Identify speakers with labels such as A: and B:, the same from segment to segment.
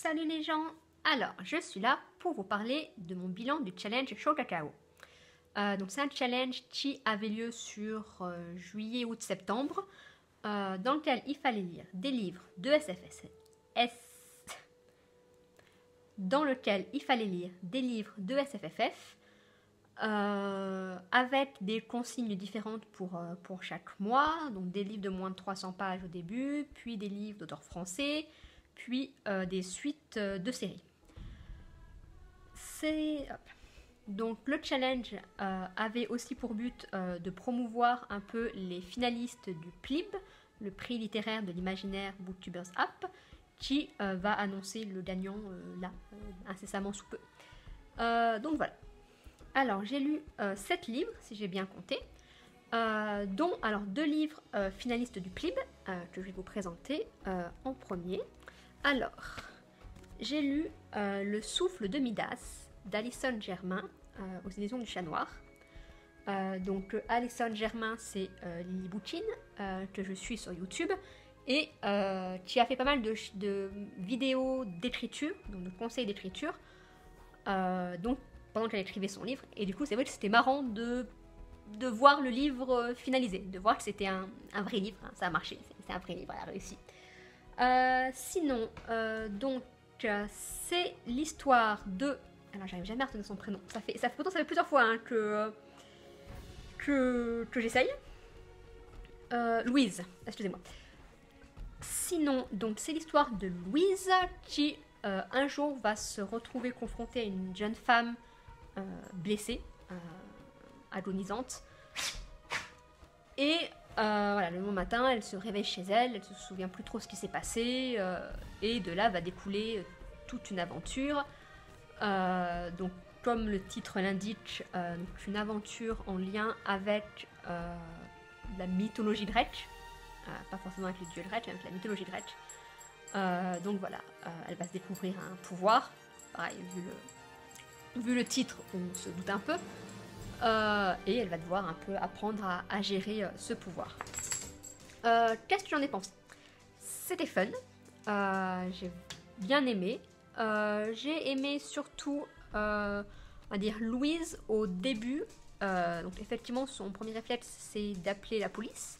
A: Salut les gens. Alors, je suis là pour vous parler de mon bilan du challenge Chaud Cacao. Donc c'est un challenge qui avait lieu sur juillet, août, septembre, dans lequel il fallait lire des livres de SFFF, avec des consignes différentes pour chaque mois, donc des livres de moins de 300 pages au début, puis des livres d'auteurs français, puis des suites de séries. Donc le challenge avait aussi pour but de promouvoir un peu les finalistes du PLIB, le prix littéraire de l'imaginaire Booktubers App, qui va annoncer le gagnant incessamment sous peu. Donc voilà. Alors j'ai lu 7 livres, si j'ai bien compté, dont alors 2 livres finalistes du PLIB, que je vais vous présenter en premier. Alors, j'ai lu Le souffle de Midas d'Alison Germain aux éditions du Chat Noir. Donc Alison Germain, c'est Lily Boutin, que je suis sur YouTube, et qui a fait pas mal de vidéos d'écriture, donc de conseils d'écriture, donc pendant qu'elle écrivait son livre. Et du coup, c'est vrai que c'était marrant de voir le livre finalisé, de voir que c'était un vrai livre, hein, ça a marché, c'est un vrai livre, elle a réussi. Sinon, donc c'est l'histoire de... Alors j'arrive jamais à retenir son prénom, pourtant ça fait plusieurs fois hein, que j'essaye. Louise, excusez-moi. Sinon, donc c'est l'histoire de Louise qui un jour va se retrouver confrontée à une jeune femme blessée, agonisante. Et voilà, le lendemain matin, elle se réveille chez elle, elle se souvient plus trop ce qui s'est passé, et de là va découler toute une aventure. Donc, comme le titre l'indique, une aventure en lien avec la mythologie grecque, pas forcément avec les dieux grecs, mais avec la mythologie grecque. Donc voilà, elle va se découvrir un pouvoir. Pareil, vu le titre, on se doute un peu. Et elle va devoir un peu apprendre à gérer ce pouvoir. Qu'est-ce que j'en ai pensé? C'était fun, j'ai bien aimé. J'ai aimé surtout, on va dire, Louise au début. Donc effectivement, son premier réflexe, c'est d'appeler la police.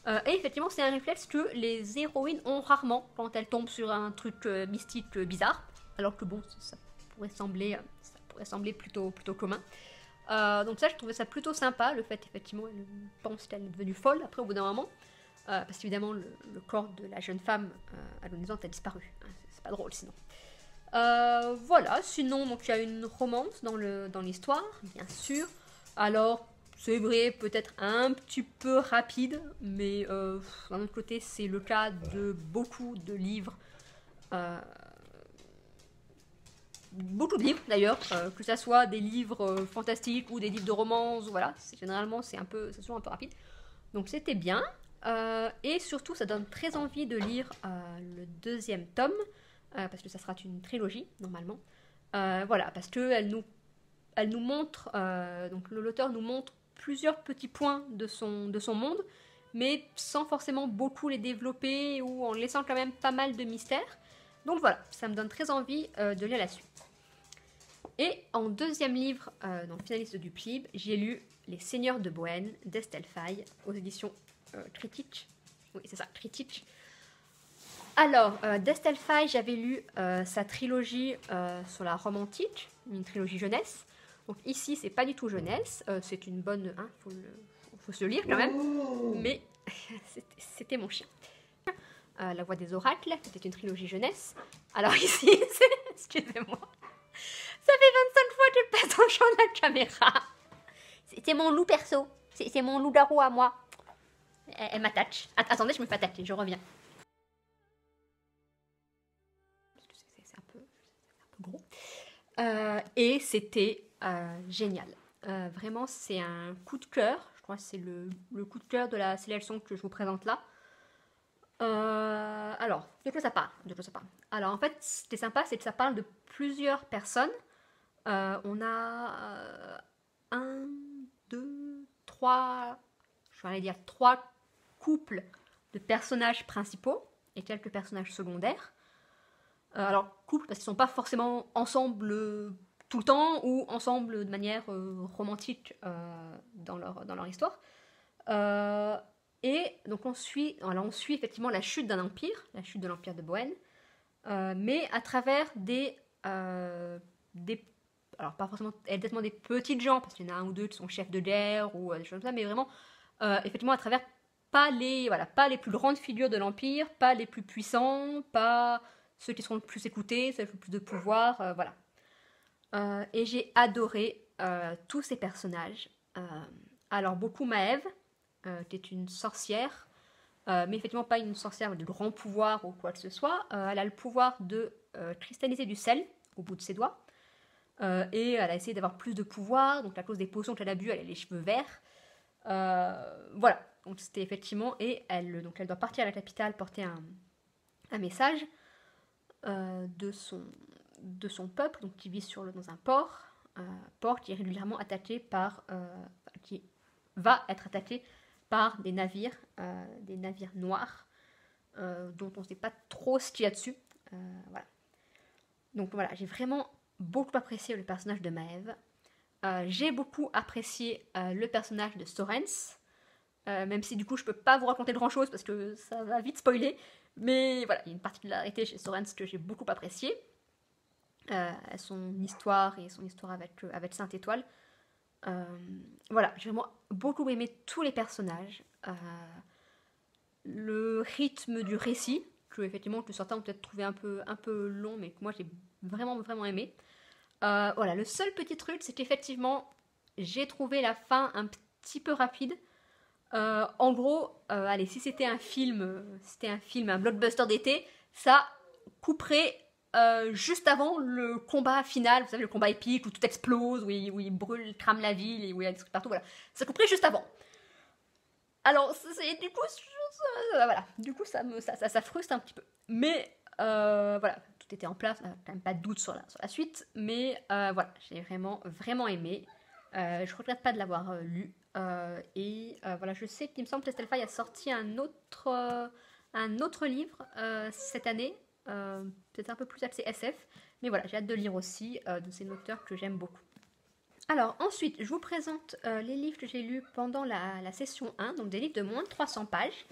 A: Et effectivement, c'est un réflexe que les héroïnes ont rarement quand elles tombent sur un truc mystique bizarre. Alors que bon, ça pourrait sembler plutôt commun. Donc ça, je trouvais ça plutôt sympa, le fait effectivement elle pense qu'elle est devenue folle après au bout d'un moment, parce qu'évidemment le corps de la jeune femme agonisante a disparu, hein, c'est pas drôle sinon. Voilà, sinon donc il y a une romance dans l'histoire, bien sûr. Alors c'est vrai, peut-être un petit peu rapide, mais d'un autre côté c'est le cas de beaucoup de livres. Beaucoup de livres d'ailleurs, que ça soit des livres fantastiques ou des livres de romance, voilà, généralement c'est souvent un peu rapide. Donc c'était bien, et surtout ça donne très envie de lire le 2e tome, parce que ça sera une trilogie normalement. Voilà, parce que elle nous montre, donc l'auteur nous montre plusieurs petits points de son monde, mais sans forcément beaucoup les développer ou en laissant quand même pas mal de mystères. Donc voilà, ça me donne très envie de lire la suite. Et en 2e livre, donc finaliste du PLIB, j'ai lu Les Seigneurs de Bohème d'Estelle Faye aux éditions Critique. Oui, c'est ça, Critique. Alors, d'Estelle Faye, j'avais lu sa trilogie sur la Rome antique, une trilogie jeunesse. Donc ici, c'est pas du tout jeunesse, c'est une bonne... Hein, faut se le lire quand même, mais c'était mon chien. La Voix des oracles, c'était une trilogie jeunesse. Alors ici, excusez-moi, ça fait 25 fois que je passe dans le champ de la caméra. C'est mon loup perso, c'est mon loup-garou à moi. Elle m'attache. Attendez, je me fais attaquer, je reviens. C'est un peu gros. Et c'était génial. Vraiment, c'est un coup de cœur. Je crois que c'est le coup de cœur de la sélection que je vous présente là. Alors, de quoi ça parle? Alors, en fait, ce qui est sympa, c'est que ça parle de plusieurs personnes. On a 1, 2, 3, je vais dire 3 couples de personnages principaux et quelques personnages secondaires. Alors, couple, parce qu'ils sont pas forcément ensemble tout le temps, ou ensemble de manière romantique dans leur histoire. Euh, et donc on suit effectivement la chute d'un empire, la chute de l'empire de Bohème, mais à travers des alors pas forcément exactement des petites gens, parce qu'il y en a un ou deux qui sont chefs de guerre ou des choses comme ça, mais vraiment effectivement à travers pas les plus grandes figures de l'Empire, pas les plus puissants, pas ceux qui seront le plus écoutés, ceux qui ont le plus de pouvoir, voilà. Et j'ai adoré tous ces personnages. Alors beaucoup Maëve, qui est une sorcière, mais effectivement pas une sorcière de grand pouvoir ou quoi que ce soit. Elle a le pouvoir de cristalliser du sel au bout de ses doigts. Et elle a essayé d'avoir plus de pouvoir, donc à cause des potions qu'elle a bu, elle a les cheveux verts. Voilà, donc c'était effectivement, et donc elle doit partir à la capitale porter un message de son peuple, donc qui vit dans un port qui est régulièrement attaqué qui va être attaqué par des navires noirs, dont on ne sait pas trop ce qu'il y a dessus. Voilà. Donc voilà, j'ai vraiment beaucoup apprécié le personnage de Maëve. J'ai beaucoup apprécié le personnage de Sorens, même si du coup je peux pas vous raconter grand chose parce que ça va vite spoiler. Mais voilà, il y a une particularité chez Sorens que j'ai beaucoup appréciée. Son histoire et son histoire avec Sainte-Étoile. Voilà, j'ai vraiment beaucoup aimé tous les personnages. Le rythme du récit, que certains ont peut-être trouvé un peu long, mais que moi j'ai vraiment, vraiment aimé. Voilà, le seul petit truc, c'est qu'effectivement, j'ai trouvé la fin un petit peu rapide. En gros, allez, si c'était un film, un blockbuster d'été, ça couperait juste avant le combat final, vous savez, le combat épique où tout explose, où il brûle, il crame la ville, et où il y a des trucs partout, voilà. Ça couperait juste avant. Alors, du coup, voilà, du coup, ça frustre un petit peu. Mais, voilà, tout était en place, quand même pas de doute sur la suite, mais voilà, j'ai vraiment, vraiment aimé. Je regrette pas de l'avoir lu. Et voilà, je sais qu'il me semble que Estelfaï a sorti un autre livre cette année, peut-être un peu plus axé SF, mais voilà, j'ai hâte de lire aussi de ces auteurs que j'aime beaucoup. Alors ensuite, je vous présente les livres que j'ai lus pendant la session 1, donc des livres de moins de 300 pages.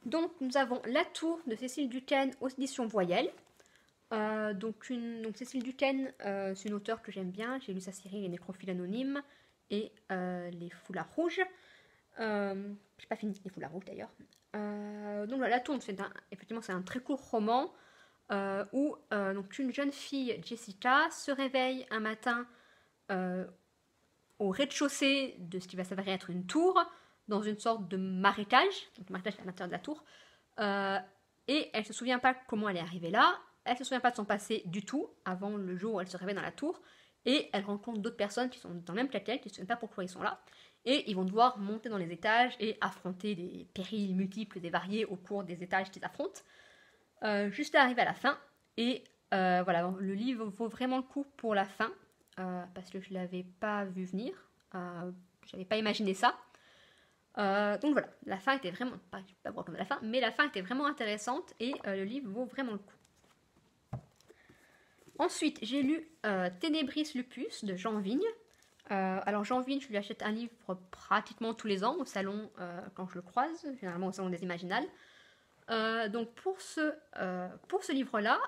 A: Donc nous avons La Tour de Cécile Duquesne aux éditions Voyelles. Donc Cécile Duquesne, c'est une auteure que j'aime bien, j'ai lu sa série Les Nécrophiles Anonymes et Les Foulards Rouges. J'ai pas fini Les Foulards Rouges d'ailleurs. Donc voilà, La Tour, effectivement c'est un très court roman où donc une jeune fille, Jessica, se réveille un matin au rez-de-chaussée de ce qui va s'avérer être une tour, dans une sorte de marécage, donc marécage à l'intérieur de la tour, et elle ne se souvient pas comment elle est arrivée là, elle ne se souvient pas de son passé du tout, avant le jour où elle se réveille dans la tour, et elle rencontre d'autres personnes qui sont dans le même qu'elle, qui ne se souviennent pas pourquoi ils sont là, et ils vont devoir monter dans les étages et affronter des périls multiples et variés au cours des étages qu'ils affrontent, jusqu'à arriver à la fin, et voilà, le livre vaut vraiment le coup pour la fin, parce que je ne l'avais pas vu venir, je n'avais pas imaginé ça. Donc voilà, la fin était vraiment, pas comme la fin, mais la fin était vraiment intéressante et le livre vaut vraiment le coup. Ensuite, j'ai lu Ténébris Lupus de Jean Vigne. Alors Jean Vigne, je lui achète un livre pratiquement tous les ans au salon quand je le croise, généralement au salon des Imaginales. Donc pour ce livre-là,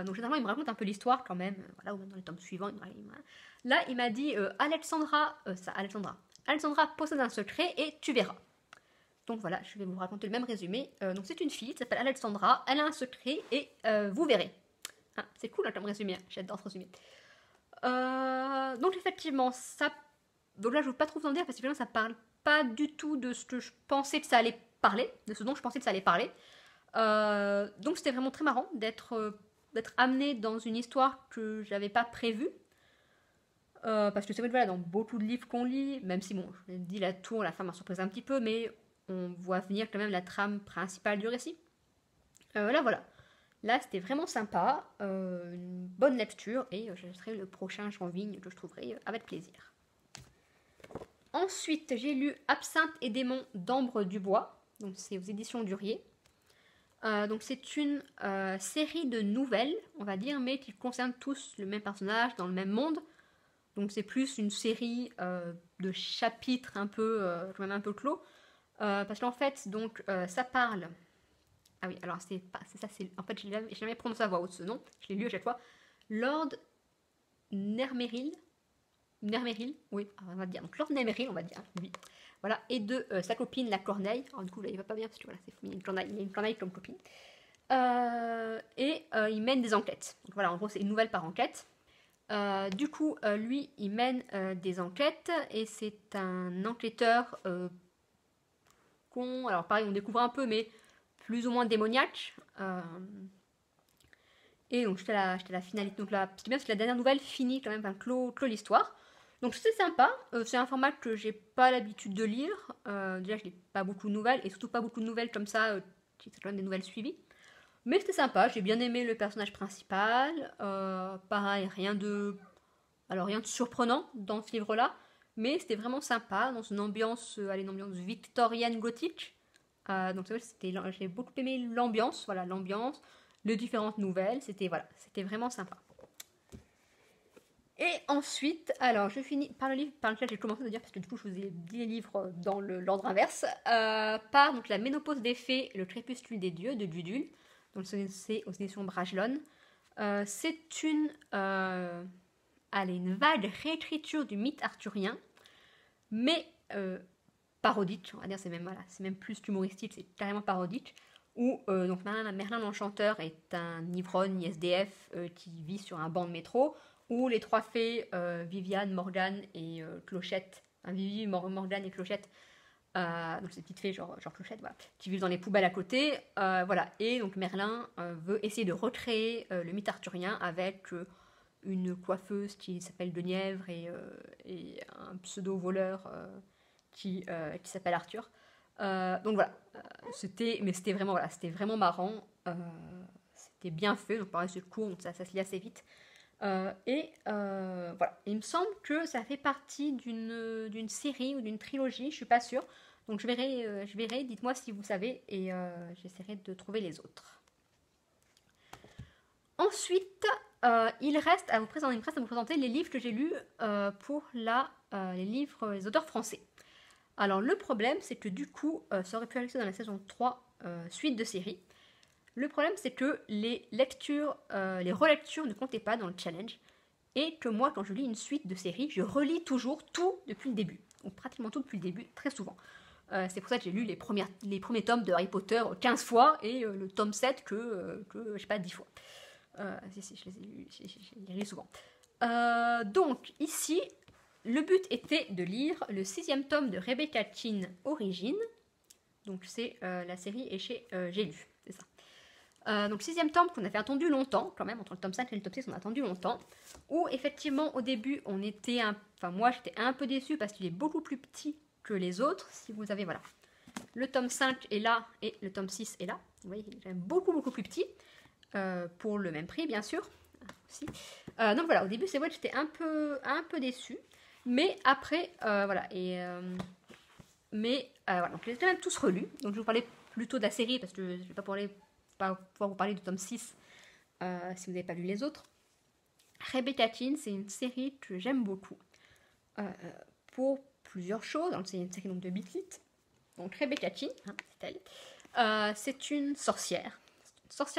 A: donc généralement il me raconte un peu l'histoire quand même, voilà, ou même dans les tomes suivants. Là, il m'a dit Alexandra possède un secret et tu verras. Donc voilà, je vais vous raconter le même résumé. Donc c'est une fille qui s'appelle Alexandra, elle a un secret et vous verrez. Ah, c'est cool hein, comme résumé, hein. J'adore ce résumé. Donc effectivement, ça. Donc là, je ne veux pas trop vous en dire parce que ça parle pas du tout de ce que je pensais que ça allait parler, de ce dont je pensais que ça allait parler. Donc c'était vraiment très marrant d'être amenée dans une histoire que j'avais pas prévue. Parce que c'est vrai que voilà, dans beaucoup de livres qu'on lit, même si bon, je dis la tour, la fin m'a surprise un petit peu, mais on voit venir quand même la trame principale du récit. Là voilà, là c'était vraiment sympa, une bonne lecture et je serai le prochain Jean Vigne que je trouverai avec plaisir. Ensuite j'ai lu Absinthe et démons d'Ambre Dubois, donc c'est aux éditions Durier. Donc c'est une série de nouvelles, on va dire, mais qui concernent tous le même personnage dans le même monde. Donc c'est plus une série de chapitres un peu, quand même un peu clos. Parce qu'en fait, donc ça parle. Ah oui, alors c'est ça, c'est en fait, j'ai jamais prononcé à voix haute ce nom. Je l'ai lu à chaque fois. Lord Nermeril. Nermeril, oui, on va dire. Donc Lord Nermeril, on va dire, lui. Voilà, et de sa copine, la Corneille. Alors du coup, là, il va pas bien parce que voilà, il y a une corneille comme copine. Il mène des enquêtes. Donc voilà, en gros, c'est une nouvelle par enquête. Du coup, lui, il mène des enquêtes et c'est un enquêteur con. Alors pareil, on découvre un peu, mais plus ou moins démoniaque. Et donc j'étais la finalité. Donc là, ce qui est bien, c'est que la dernière nouvelle finit quand même, enfin, clôt l'histoire. Donc c'est sympa. C'est un format que j'ai pas l'habitude de lire. Déjà, je lis pas beaucoup de nouvelles et surtout pas beaucoup de nouvelles comme ça. C'est quand même des nouvelles suivies. Mais c'était sympa. J'ai bien aimé le personnage principal. Pareil, rien de surprenant dans ce livre-là. Mais c'était vraiment sympa dans une ambiance, une ambiance victorienne gothique. Donc j'ai beaucoup aimé l'ambiance, voilà, l'ambiance, les différentes nouvelles, c'était vraiment sympa. Et ensuite, alors je finis par le livre par lequel j'ai commencé à dire, parce que du coup je vous ai dit les livres dans l'ordre inverse, par donc, La ménopause des fées, Le crépuscule des dieux de Dudul, donc c'est aux éditions Bragelonne. C'est une vague réécriture du mythe arthurien, mais parodique, on va dire, c'est même plus humoristique, c'est carrément parodique, où donc Merlin l'Enchanteur est un ivrogne SDF qui vit sur un banc de métro, où les trois fées, Viviane, Morgane et Clochette, Vivi, Morgane et Clochette, donc ces petites fées genre Clochette, voilà, qui vivent dans les poubelles à côté, voilà, et donc Merlin veut essayer de recréer le mythe arthurien avec une coiffeuse qui s'appelle Guenièvre et un pseudo-voleur qui s'appelle Arthur. Donc voilà, c'était vraiment marrant, c'était bien fait, donc pareil c'est court, donc ça se lit assez vite. Voilà, il me semble que ça fait partie d'une série ou d'une trilogie, je suis pas sûre. Donc je verrai, dites-moi si vous savez et j'essaierai de trouver les autres. Ensuite, il me reste à vous présenter les livres que j'ai lus pour les auteurs français. Alors le problème, c'est que du coup, ça aurait pu arriver dans la saison 3, suite de série. Le problème, c'est que les relectures ne comptaient pas dans le challenge. Et que moi, quand je lis une suite de série, je relis toujours tout depuis le début. Ou pratiquement tout depuis le début, très souvent. C'est pour ça que j'ai lu les premiers tomes de Harry Potter 15 fois et le tome 7 que je sais pas, 10 fois. Je les lis souvent. Donc, ici, le but était de lire le 6e tome de Rebecca Chin Origine. Donc, c'est la série et chez J'ai lu, c'est ça. Donc 6e tome qu'on avait attendu longtemps, quand même, entre le tome 5 et le tome 6, on a attendu longtemps. Où effectivement, au début, moi j'étais un peu déçue parce qu'il est beaucoup plus petit que les autres. Si vous avez, voilà, le tome 5 est là et le tome 6 est là. Vous voyez, il est quand même beaucoup, beaucoup plus petit. Pour le même prix, bien sûr. Aussi. Donc voilà, au début, c'est vrai que j'étais un peu déçue. Mais après, voilà. Voilà, donc je les ai quand même tous relus. Donc je vais vous parler plutôt de la série parce que je ne vais pas pouvoir vous parler du tome 6 si vous n'avez pas lu les autres. Rebecca Chin, c'est une série que j'aime beaucoup pour plusieurs choses. Donc, c'est une série donc, de Bitlit. Donc Rebecca Chin, hein, c'est elle. C'est une sorcière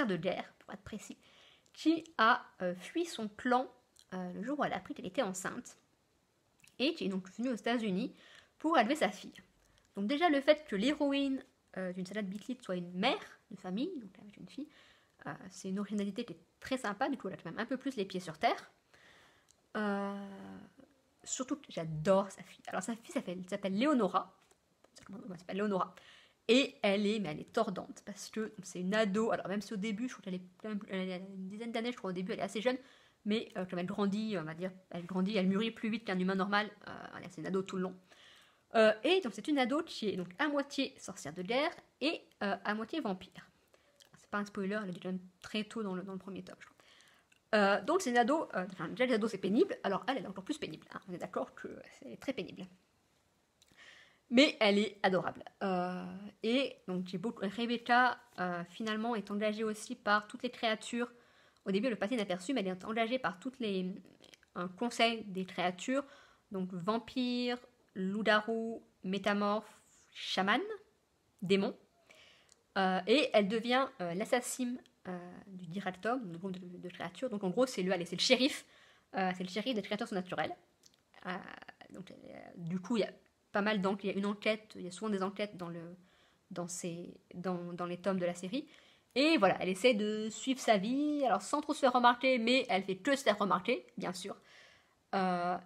A: de guerre, pour être précis, qui a fui son clan le jour où elle a appris qu'elle était enceinte et qui est donc venue aux États-Unis pour élever sa fille. Donc déjà le fait que l'héroïne d'une salade Bitlit soit une mère de famille, donc avec une fille, c'est une originalité qui est très sympa, du coup elle a quand même un peu plus les pieds sur terre. Surtout que j'adore sa fille. Alors sa fille s'appelle Léonora. Elle s'appelle Léonora. Et elle est tordante parce que c'est une ado. Alors même si au début, je crois qu'elle a une dizaine d'années, je crois au début, elle est assez jeune, mais comme elle grandit, on va dire, elle mûrit plus vite qu'un humain normal. C'est une ado tout le long. Et donc c'est une ado qui est donc à moitié sorcière de guerre et à moitié vampire. C'est pas un spoiler, elle est déjà très tôt dans le premier tome, je crois. Donc c'est une ado, déjà les ados c'est pénible, alors elle est encore plus pénible. Hein. On est d'accord que c'est très pénible. Mais elle est adorable. Et donc Rebecca finalement est engagée aussi par toutes les créatures. Au début elle passait inaperçue, mais elle est engagée par toutes les un conseil des créatures. Donc vampires, loups-garous, métamorphes, chamans, démons. Et elle devient l'assassine du Directum, du groupe de créatures. Donc en gros c'est le shérif. C'est le shérif des créatures surnaturelles. Donc, du coup il y a pas mal d'enquêtes, il y a une enquête, il y a souvent des enquêtes dans les tomes de la série. Et voilà, elle essaie de suivre sa vie, alors sans trop se faire remarquer, mais elle fait que se faire remarquer, bien sûr. Voilà,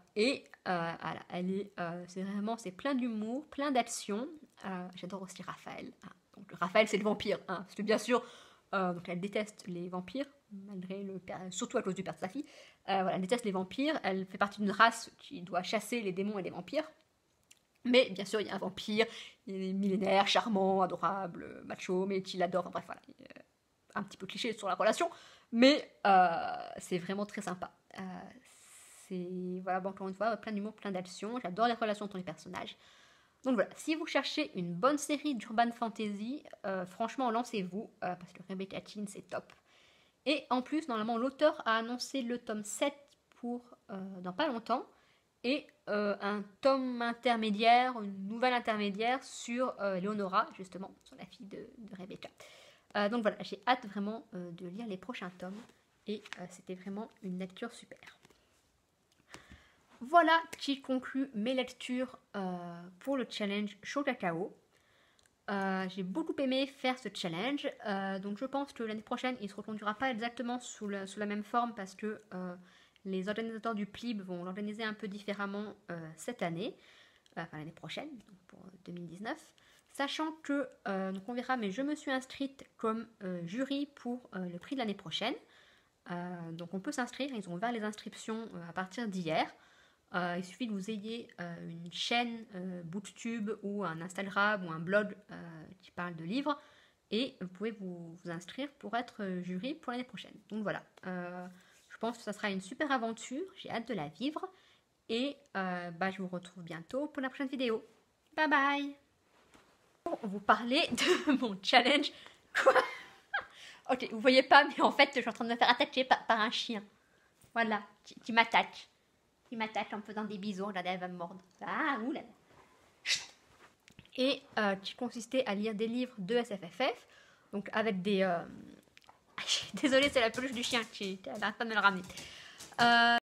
A: c'est plein d'humour, plein d'action. J'adore aussi Raphaël. Donc Raphaël, c'est le vampire, parce que bien sûr, donc elle déteste les vampires, surtout à cause du père de sa fille. Voilà, elle déteste les vampires. Elle fait partie d'une race qui doit chasser les démons et les vampires. Mais bien sûr, il y a un vampire, il est millénaire, charmant, adorable, macho, mais qui l'adore. Bref, voilà, un petit peu cliché sur la relation, mais c'est vraiment très sympa. Voilà, encore une fois, plein d'humour, plein d'action. J'adore les relations entre les personnages. Donc voilà, si vous cherchez une bonne série d'urban fantasy, franchement, lancez-vous, parce que Rebecca Chin, c'est top. Et en plus, normalement, l'auteur a annoncé le tome 7 dans pas longtemps, et un tome intermédiaire, une nouvelle intermédiaire sur Leonora, justement, sur la fille de Rebecca. Donc voilà, j'ai hâte vraiment de lire les prochains tomes, et c'était vraiment une lecture super. Voilà qui conclut mes lectures pour le challenge Chaud Cacao. J'ai beaucoup aimé faire ce challenge, donc je pense que l'année prochaine il ne se reconduira pas exactement sous la même forme parce que les organisateurs du PLIB vont l'organiser un peu différemment cette année, enfin l'année prochaine, donc pour 2019. Sachant que, donc on verra, mais je me suis inscrite comme jury pour le prix de l'année prochaine. Donc on peut s'inscrire, ils ont ouvert les inscriptions à partir d'hier. Il suffit que vous ayez une chaîne Booktube ou un Instagram ou un blog qui parle de livres et vous pouvez vous inscrire pour être jury pour l'année prochaine. Donc voilà, je pense que ça sera une super aventure, j'ai hâte de la vivre et je vous retrouve bientôt pour la prochaine vidéo. Bye bye. Pour vous parler de mon challenge. Quoi? Ok, vous voyez pas, mais en fait je suis en train de me faire attaquer par un chien. Voilà, qui m'attaque. Il m'attaque en me faisant des bisous. Regardez, elle va me mordre. Ah, oulala. Et qui consistait à lire des livres de SFFF. Donc avec des... Désolée, c'est la peluche du chien qui n'arrête pas de me le ramener.